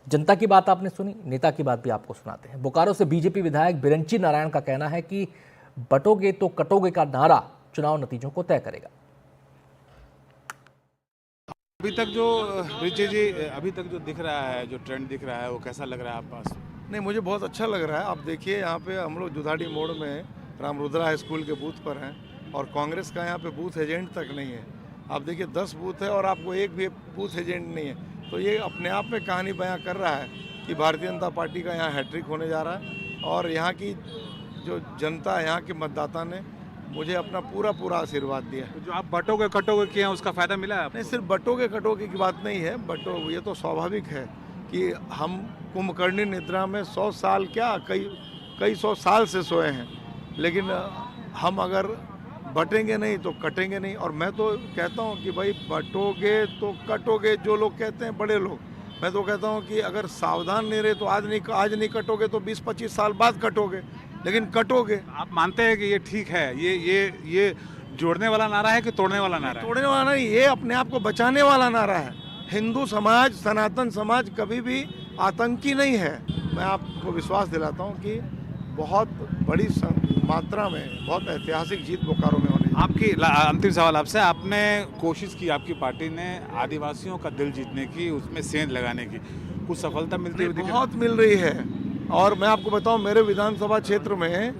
जनता की बात आपने सुनी, नेता की बात भी आपको सुनाते हैं। बोकारो से बीजेपी विधायक बिरंची नारायण का कहना है कि बटोगे तो कटोगे का नारा चुनाव नतीजों को तय करेगा। अभी तक जो रिची जी अभी तक जो दिख रहा है, जो ट्रेंड दिख रहा है, वो कैसा लग रहा है आप पास? नहीं, मुझे बहुत अच्छा लग रहा है। आप देखिए, यहाँ पे हम लोग जुधाड़ी मोड़ में रामरुद्रा हाई स्कूल के बूथ पर हैं और कांग्रेस का यहाँ पे बूथ एजेंट तक नहीं है। आप देखिए 10 बूथ है और आपको एक भी बूथ एजेंट नहीं है। तो ये अपने आप में कहानी बयां कर रहा है कि भारतीय जनता पार्टी का यहाँ हैट्रिक होने जा रहा है और यहाँ की जो जनता, यहाँ के मतदाता ने मुझे अपना पूरा आशीर्वाद दिया। तो जो आप बटोगे कटोगे किए हैं, उसका फायदा मिला है आपको? नहीं, सिर्फ बटोगे कटोगे की बात नहीं है। ये तो स्वाभाविक है कि हम कुंभकर्णी निद्रा में 100 साल क्या कई 100 साल से सोए हैं, लेकिन हम अगर बटेंगे नहीं तो कटेंगे नहीं। और मैं तो कहता हूं कि भाई बटोगे तो कटोगे, जो लोग कहते हैं बड़े लोग, मैं तो कहता हूं कि अगर सावधान नहीं रहे तो आज नहीं कटोगे तो 20-25 साल बाद कटोगे, लेकिन कटोगे। आप मानते हैं कि ये ठीक है, ये जोड़ने वाला नारा है कि तोड़ने वाला नारा है? तोड़ने वाला नहीं, ये अपने आप को बचाने वाला नारा है। हिंदू समाज, सनातन समाज कभी भी आतंकी नहीं है। मैं आपको विश्वास दिलाता हूं कि बहुत बड़ी मात्रा में बहुत ऐतिहासिक जीत बोकारो में होने। आपकी अंतिम सवाल आपसे, आपने कोशिश की, आपकी पार्टी ने आदिवासियों का दिल जीतने की, उसमें सेंध लगाने की, कुछ सफलता मिलती हुई दिखे? बहुत मिल रही है। और मैं आपको बताऊं, मेरे विधानसभा क्षेत्र में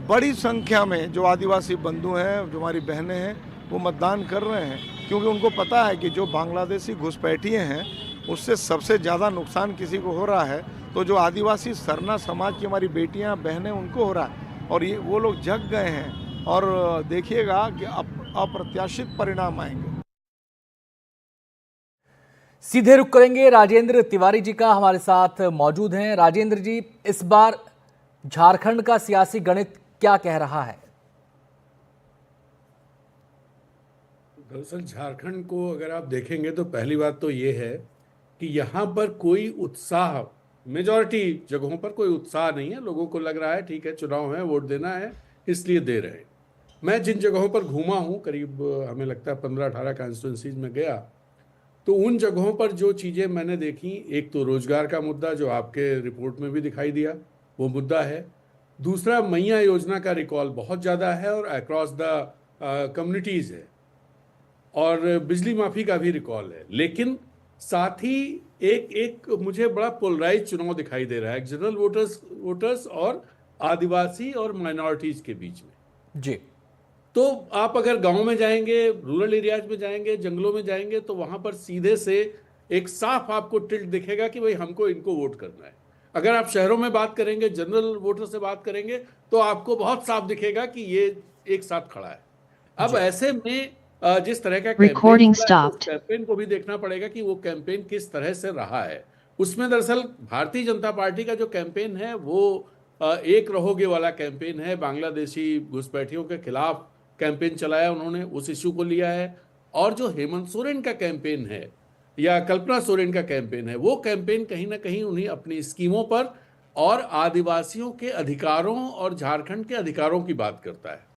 बड़ी संख्या में जो आदिवासी बंधु हैं, जो हमारी बहनें हैं, वो मतदान कर रहे हैं, क्योंकि उनको पता है कि जो बांग्लादेशी घुसपैठिए हैं उससे सबसे ज़्यादा नुकसान किसी को हो रहा है तो जो आदिवासी सरना समाज की हमारी बेटियां बहनें, उनको हो रहा है। और ये वो लोग जग गए हैं और देखिएगा कि अप्रत्याशित परिणाम आएंगे। सीधे रुख करेंगे, राजेंद्र तिवारी जी का हमारे साथ मौजूद हैं। राजेंद्र जी, इस बार झारखंड का सियासी गणित क्या कह रहा है? दरअसल झारखंड को अगर आप देखेंगे तो पहली बात तो ये है कि यहाँ पर कोई उत्साह, मेजॉरिटी जगहों पर कोई उत्साह नहीं है। लोगों को लग रहा है ठीक है, चुनाव है, वोट देना है, इसलिए दे रहे हैं। मैं जिन जगहों पर घूमा हूँ, करीब हमें लगता है 15-18 कॉन्स्टिट्यूंसीज में गया, तो उन जगहों पर जो चीज़ें मैंने देखी, एक तो रोजगार का मुद्दा जो आपके रिपोर्ट में भी दिखाई दिया, वो मुद्दा है। दूसरा, मैया योजना का रिकॉल बहुत ज़्यादा है और अक्रॉस द कम्युनिटीज़ है, और बिजली माफी का भी रिकॉल है। लेकिन साथ ही एक मुझे बड़ा पोलराइज चुनाव दिखाई दे रहा है जनरल वोटर्स और आदिवासी और माइनॉरिटीज के बीच में। जी, तो आप अगर गांव में जाएंगे, रूरल एरियाज में जाएंगे, जंगलों में जाएंगे, तो वहां पर सीधे से एक साफ आपको टिल्ट दिखेगा कि भाई हमको इनको वोट करना है। अगर आप शहरों में बात करेंगे, जनरल वोटर से बात करेंगे, तो आपको बहुत साफ दिखेगा कि ये एक साथ खड़ा है। अब ऐसे में जिस तरह का कैंपेन को भी देखना पड़ेगा कि वो कैंपेन किस तरह से रहा है। उसमें दरअसल भारतीय जनता पार्टी का जो कैंपेन है वो एक रहोगे वाला कैंपेन है। बांग्लादेशी घुसपैठियों के खिलाफ कैंपेन चलाया उन्होंने, उस इश्यू को लिया है। और जो हेमंत सोरेन का कैंपेन है या कल्पना सोरेन का कैंपेन है, वो कैंपेन कहीं ना कहीं उन्हें अपनी स्कीमों पर और आदिवासियों के अधिकारों और झारखंड के अधिकारों की बात करता है।